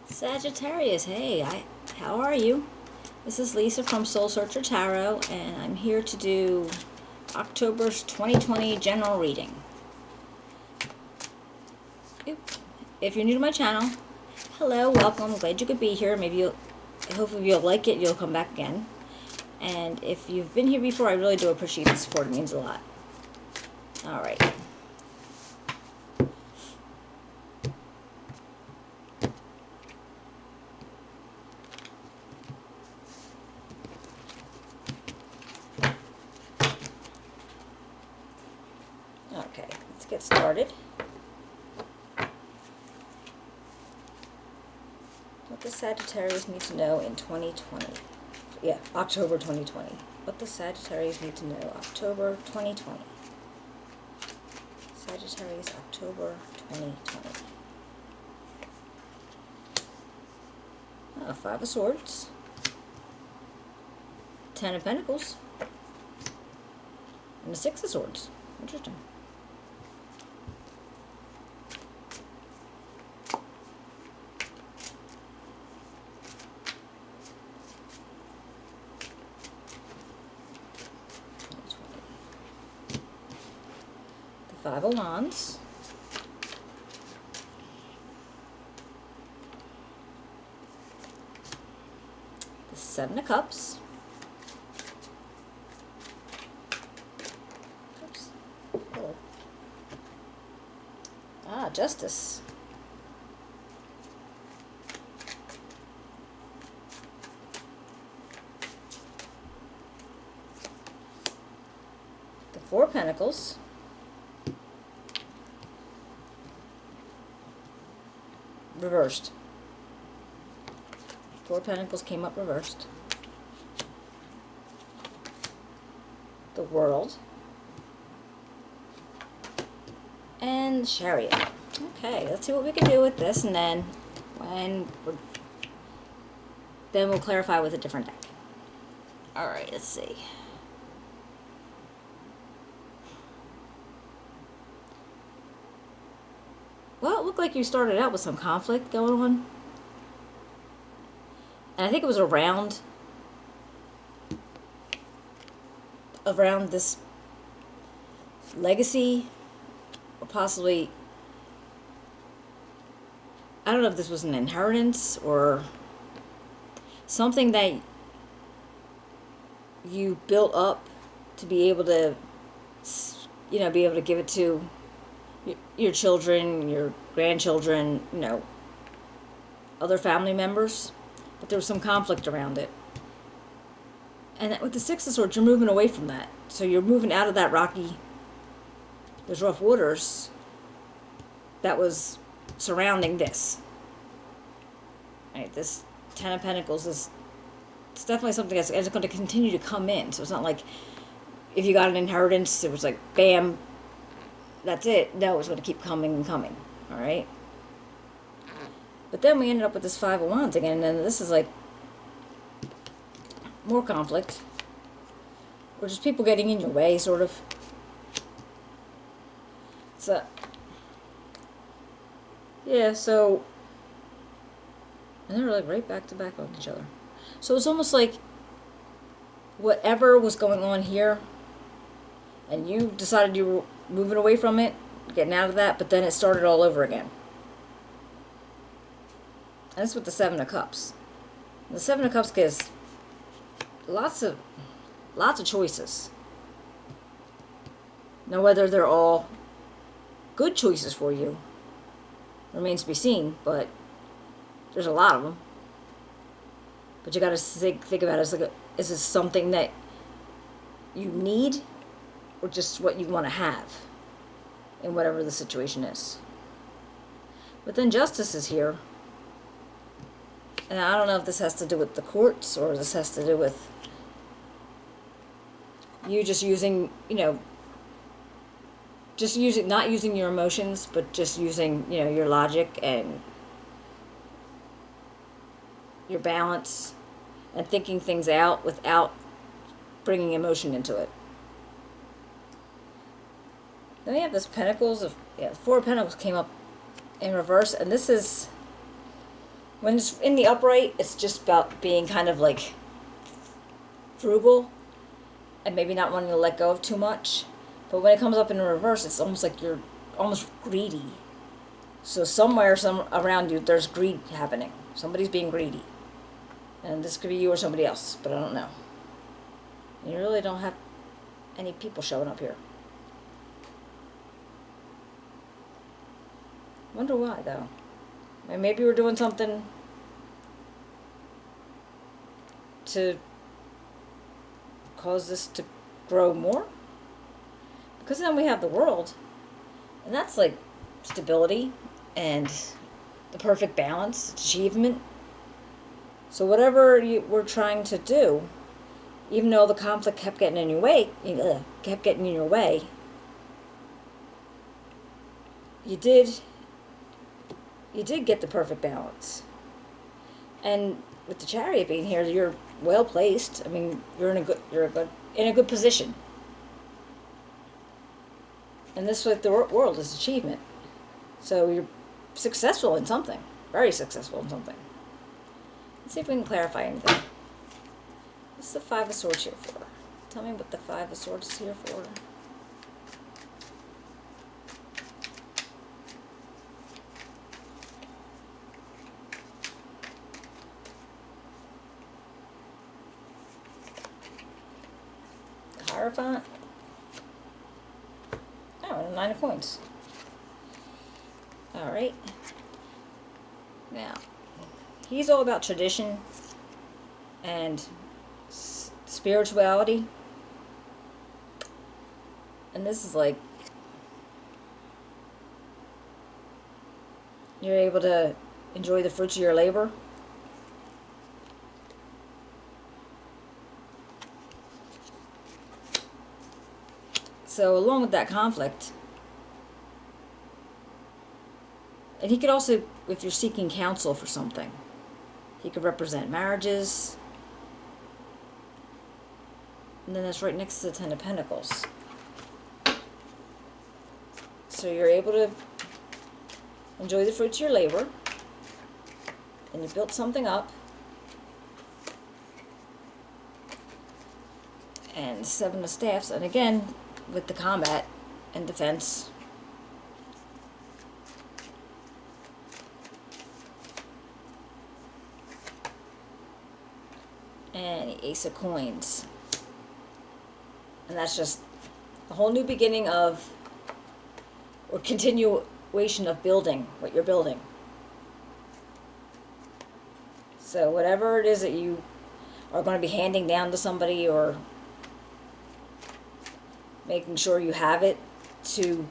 Sagittarius, hey, how are you? This is Lisa from Soul Searcher Tarot, and I'm here to do October's 2020 general reading. If you're new to my channel, hello, welcome. I'm glad you could be here. Hopefully you'll like it. You'll come back again. And if you've been here before, I really do appreciate the support. It means a lot. All right. Okay, let's get started. What does Sagittarius need to know in 2020? Yeah, October 2020. What does Sagittarius need to know? October 2020. Sagittarius, October 2020. Five of Swords. 10 of Pentacles. And the Six of Swords. Interesting. The Five of Wands. The Seven of Cups. Oops. Oh. Justice. The Four of Pentacles. Reversed. Four of Pentacles came up reversed. The World. And the Chariot. Okay, let's see what we can do with this, and then we'll clarify with a different deck. Alright, let's see. Well, it looked like you started out with some conflict going on. And I think it was around this legacy, or possibly, I don't know if this was an inheritance or something that you built up to be able to, be able to give it to your children, your grandchildren, other family members. But there was some conflict around it. And with the Six of Swords, you're moving away from that. So you're moving out of that those rough waters that was surrounding this. Right, this Ten of Pentacles it's definitely something that's going to continue to come in. So it's not like if you got an inheritance, it was like, bam, that's it. No, it's going to keep coming and coming. All right? But then we ended up with this Five of Wands again, and this is like more conflict. Or just people getting in your way, sort of. So, yeah, so, and they're like right back to back on each other. So it's almost like whatever was going on here, and you decided you were moving away from it, getting out of that, but then it started all over again. And that's with the Seven of Cups. The Seven of Cups gives lots of choices. Now, whether they're all good choices for you remains to be seen, but there's a lot of them. But you got to think about it as like, is this something that you need, or just what you want to have in whatever the situation is? But then Justice is here. And I don't know if this has to do with the courts, or this has to do with you just using, not using your emotions, but just using, your logic and your balance and thinking things out without bringing emotion into it. Then we have this Pentacles of, Four of Pentacles came up in reverse, and this is, When it's in the upright, it's just about being kind of like frugal and maybe not wanting to let go of too much. But when it comes up in reverse, it's almost like you're almost greedy. So somewhere, some around you, there's greed happening. Somebody's being greedy. And this could be you or somebody else, but I don't know. You really don't have any people showing up here. Wonder why, though. And maybe we're doing something to cause this to grow more. Because then we have the world, and that's like stability and the perfect balance, achievement. So whatever we're trying to do, even though the conflict kept getting in your way, you did get the perfect balance. And with the Chariot being here, you're well placed. I mean, you're in a good position. And this with the world is achievement. So you're successful in something, very successful in something. Let's see if we can clarify anything. What's the Five of Swords here for? Tell me what the Five of Swords is here for. The Hierophant. Oh, the Nine of Coins. All right. Now, he's all about tradition and spirituality. And this is like, you're able to enjoy the fruits of your labor. So along with that conflict, and he could also, if you're seeking counsel for something, he could represent marriages. And then that's right next to the Ten of Pentacles. So you're able to enjoy the fruits of your labor. And you built something up. And Seven of Staffs. And again, with the combat and defense. And the Ace of Coins. And that's just a whole new beginning of, or continuation of building what you're building. So whatever it is that you are going to be handing down to somebody, or making sure you have it to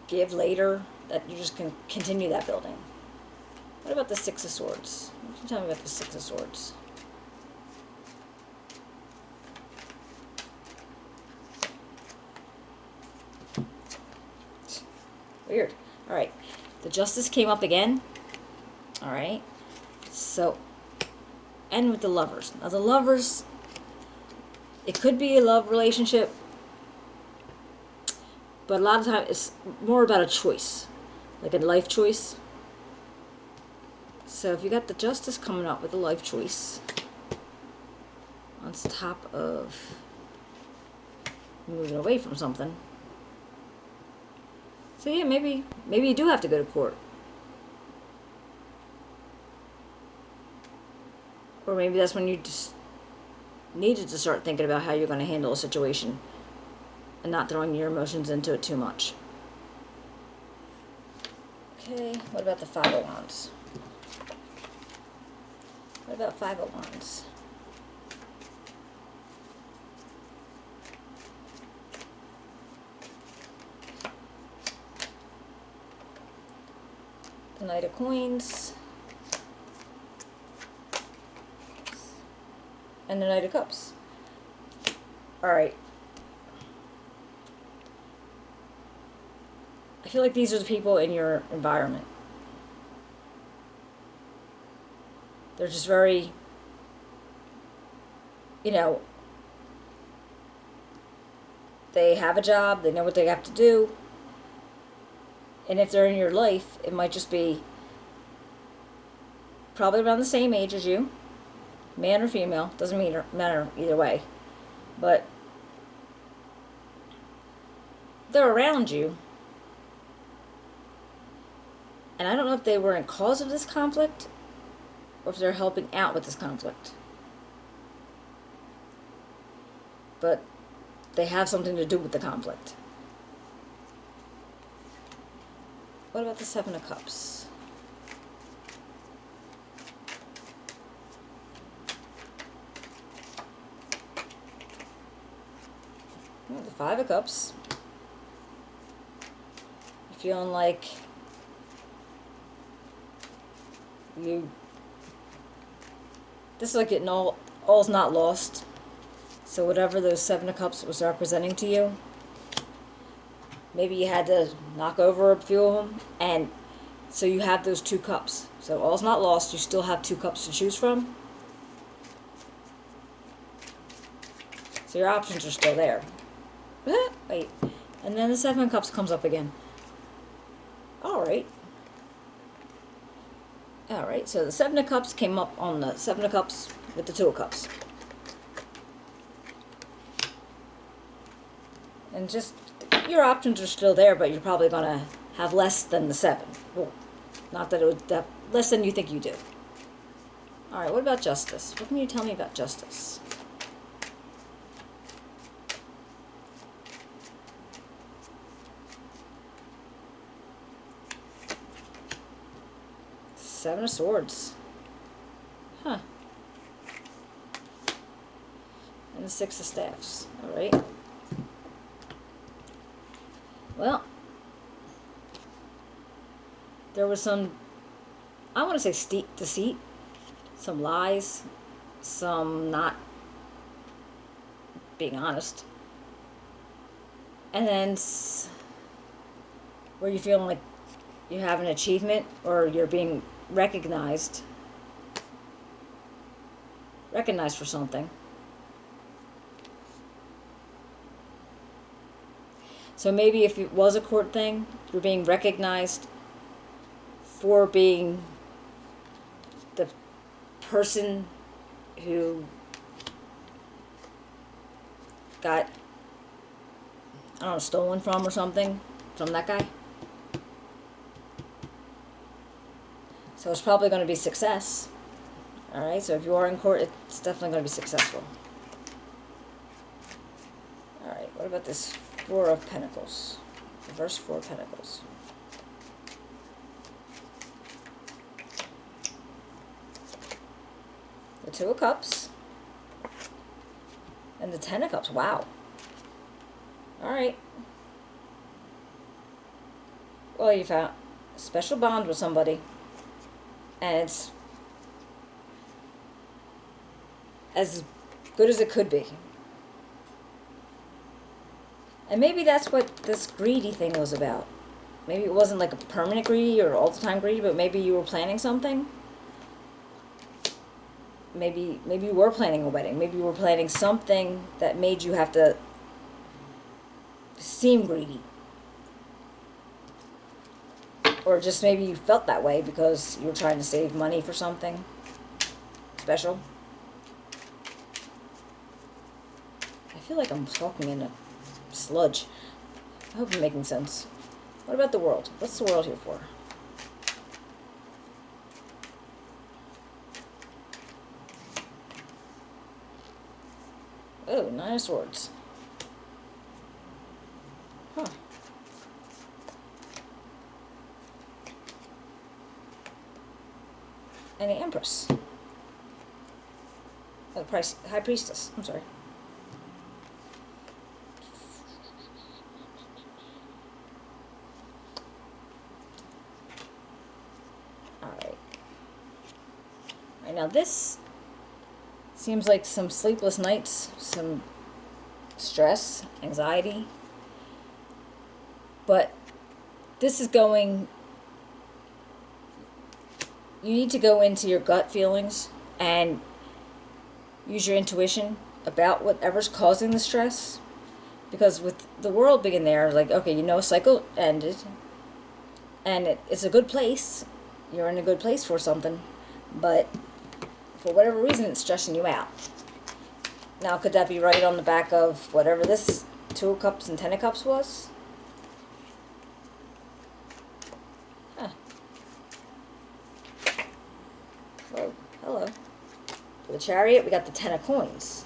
give later, that you just can continue that building. What about the Six of Swords? What can you tell me about the Six of Swords? Weird. All right. The Justice came up again. All right. So, and with the Lovers. Now the Lovers, it could be a love relationship, but a lot of times it's more about a choice, like a life choice. So if you got the Justice coming up with a life choice, on top of moving away from something. So yeah, maybe you do have to go to court. Or maybe that's when you just needed to start thinking about how you're going to handle a situation and not throwing your emotions into it too much. Okay, what about the Five of Wands? What about Five of Wands? The Knight of Coins. And the Knight of Cups. Alright. I feel like these are the people in your environment. They're just very, you know, they have a job, they know what they have to do. And if they're in your life, it might just be probably around the same age as you, man or female, doesn't matter either way. But they're around you. And I don't know if they were in cause of this conflict or if they're helping out with this conflict. But they have something to do with the conflict. What about the Seven of Cups? The Five of Cups. You're feeling like this is like getting all's not lost. So whatever those Seven of Cups was representing to you, maybe you had to knock over a few of them, and so you have those two cups. So all's not lost. You still have two cups to choose from. So your options are still there. Wait. And then the Seven of Cups comes up again. Alright. Alright, so the Seven of Cups came up on the Seven of Cups with the Two of Cups. And just, your options are still there, but you're probably going to have less than the seven. Well, not that it would have less than you think you do. Alright, what about justice? What can you tell me about justice? Seven of Swords. Huh. And the Six of Staffs. Alright. Well, there was some, I want to say deceit, some lies, some not being honest. And then where you feeling like you have an achievement or you're being recognized for something. So maybe if it was a court thing, you're being recognized for being the person who got, I don't know, stolen from or something from that guy. So it's probably going to be success. Alright, so if you are in court, it's definitely going to be successful. Alright, what about this Four of Pentacles? Reverse Four of Pentacles. The Two of Cups. And the Ten of Cups. Wow. Alright. Well, you found a special bond with somebody. And it's as good as it could be. And maybe that's what this greedy thing was about. Maybe it wasn't like a permanent greedy or all-the-time greedy, but maybe you were planning something. Maybe you were planning a wedding. Maybe you were planning something that made you have to seem greedy. Or just maybe you felt that way because you were trying to save money for something special. I feel like I'm talking in a sludge. I hope I'm making sense. What about the World? What's the World here for? Oh, Nine of Swords. Huh. And the Empress. Oh, the High Priestess. I'm sorry. Alright. Alright, now this seems like some sleepless nights, some stress, anxiety. But this is going, you need to go into your gut feelings and use your intuition about whatever's causing the stress. Because with the World being there, like, okay, you know, a cycle ended, and it's a good place. You're in a good place for something. but for whatever reason it's stressing you out. Now, could that be right on the back of whatever this Two of Cups and Ten of Cups was? Huh. Whoa, hello. For the Chariot, we got the Ten of Coins.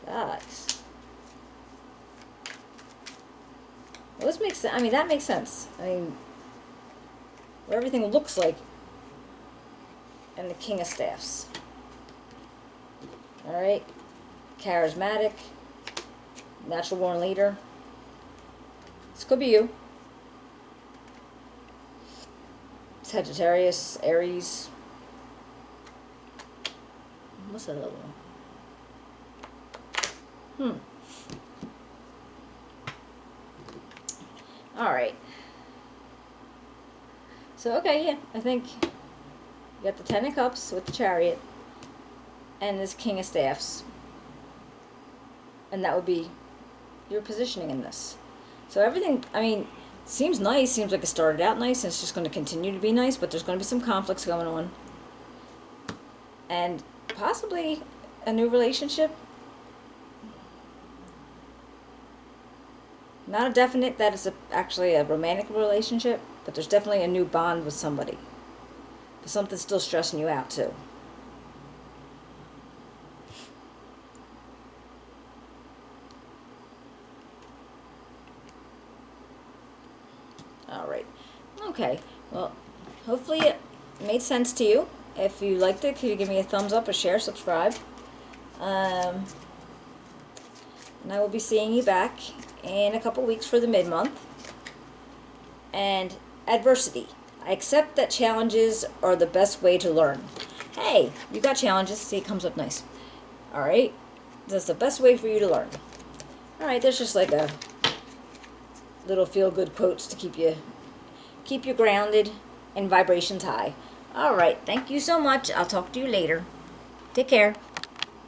Guys. Well, this makes sense. I mean, that makes sense. I mean, what everything looks like. And the King of Staffs. Alright. Charismatic. Natural born leader. This could be you. Sagittarius, Aries. What's that other one? Alright. So, okay, yeah, I think you got the Ten of Cups with the Chariot and this King of Staffs. And that would be your positioning in this. So everything, I mean, seems nice. Seems like it started out nice and it's just going to continue to be nice, but there's going to be some conflicts going on. And possibly a new relationship. Not a definite that it's actually a romantic relationship, but there's definitely a new bond with somebody. But something's still stressing you out too. Alright. Okay. Well, hopefully it made sense to you. If you liked it, could you give me a thumbs up, a share, subscribe? And I will be seeing you back in a couple weeks for the mid-month. And adversity. I accept that challenges are the best way to learn. Hey, you got challenges. See, it comes up nice. Alright? That's the best way for you to learn. Alright, there's just like a little feel-good quotes to keep you grounded and vibrations high. Alright, thank you so much. I'll talk to you later. Take care.